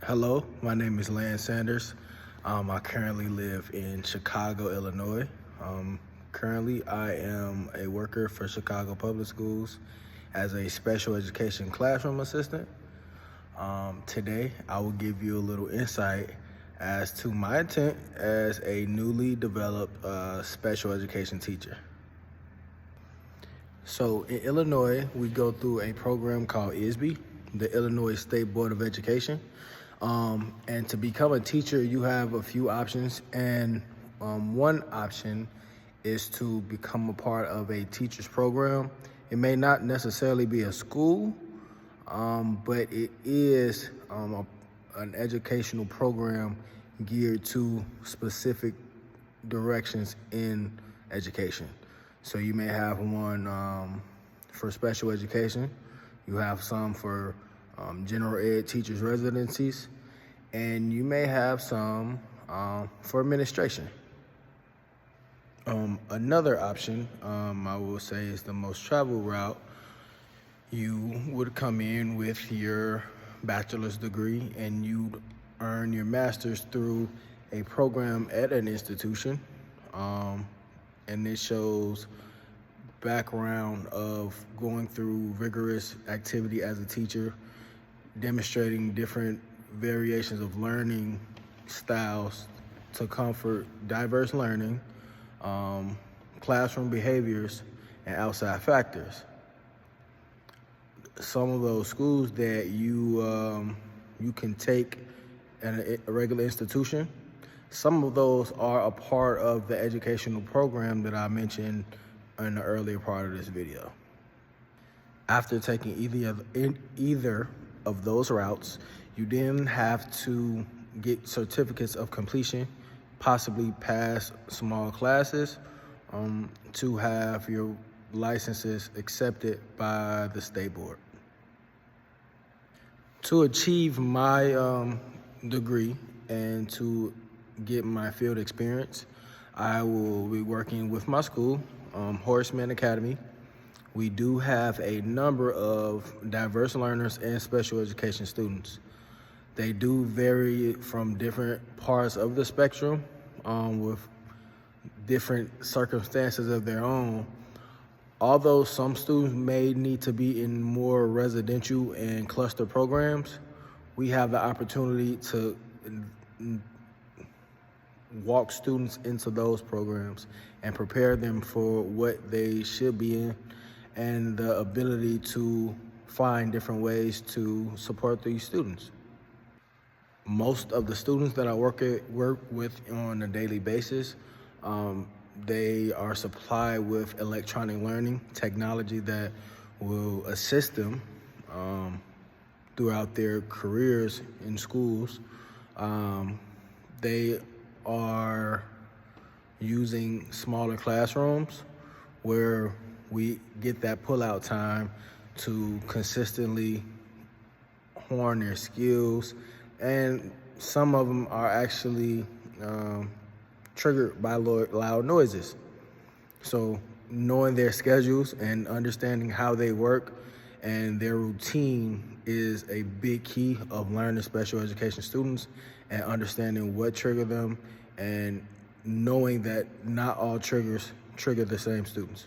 Hello, my name is Lance Sanders. I currently live in Chicago, Illinois. Currently, I am a worker for Chicago Public Schools as a special education classroom assistant. Today, I will give you a little insight as to my intent as a newly developed special education teacher. So in Illinois, we go through a program called ISB, the Illinois State Board of Education. And to become a teacher, you have a few options. And one option is to become a part of a teacher's program. It may not necessarily be a school, but it is an educational program geared to specific directions in education. So you may have one for special education, you have some for general ed teachers residencies, and you may have some for administration. Another option, I will say, is the most traveled route. You would come in with your bachelor's degree and you'd earn your master's through a program at an institution. And it shows background of going through rigorous activity as a teacher, demonstrating different variations of learning styles to comfort diverse learning, classroom behaviors, and outside factors. Some of those schools that you can take in a regular institution, some of those are a part of the educational program that I mentioned in the earlier part of this video. After taking either of those routes, you then have to get certificates of completion, possibly pass small classes, to have your licenses accepted by the state board. To achieve my degree and to get my field experience, I will be working with my school, Horseman Academy. We do have a number of diverse learners and special education students. They do vary from different parts of the spectrum with different circumstances of their own. Although some students may need to be in more residential and cluster programs, we have the opportunity to walk students into those programs and prepare them for what they should be in and the ability to find different ways to support these students. Most of the students that I work with on a daily basis, they are supplied with electronic learning technology that will assist them throughout their careers in schools. They are using smaller classrooms where we get that pull-out time to consistently hone their skills, and some of them are actually triggered by loud noises. So knowing their schedules and understanding how they work and their routine is a big key of learning special education students and understanding what trigger them and knowing that not all triggers trigger the same students.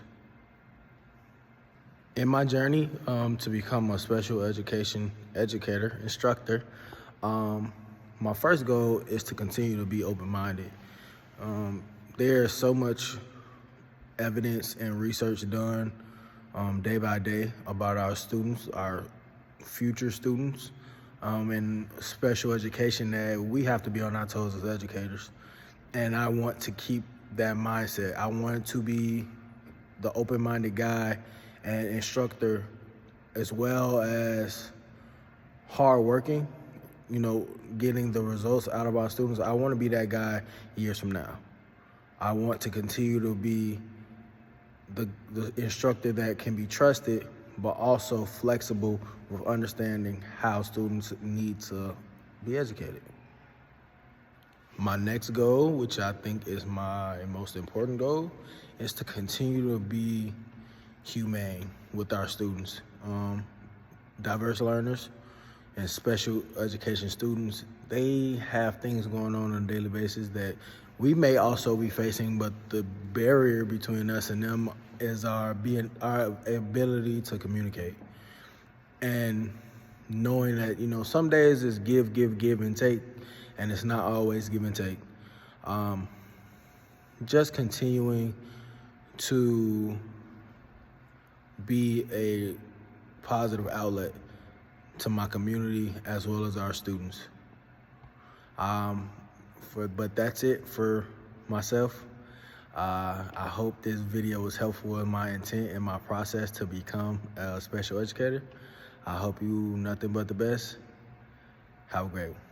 In my journey to become a special education educator, instructor, my first goal is to continue to be open-minded. There's so much evidence and research done day by day about our students, our future students, in special education, that we have to be on our toes as educators. And I want to keep that mindset. I want to be the open-minded guy and instructor, as well as hardworking, getting the results out of our students. I want to be that guy years from now. I want to continue to be the instructor that can be trusted, but also flexible with understanding how students need to be educated. My next goal, which I think is my most important goal, is to continue to be humane with our students. Diverse learners, and special education students, they have things going on a daily basis that we may also be facing, but the barrier between us and them is our ability to communicate. And knowing that, some days is give, and take, and it's not always give and take. Just continuing to be a positive outlet to my community as well as our students. But that's it for myself. I hope this video was helpful in my intent and my process to become a special educator. I hope you nothing but the best. Have a great one.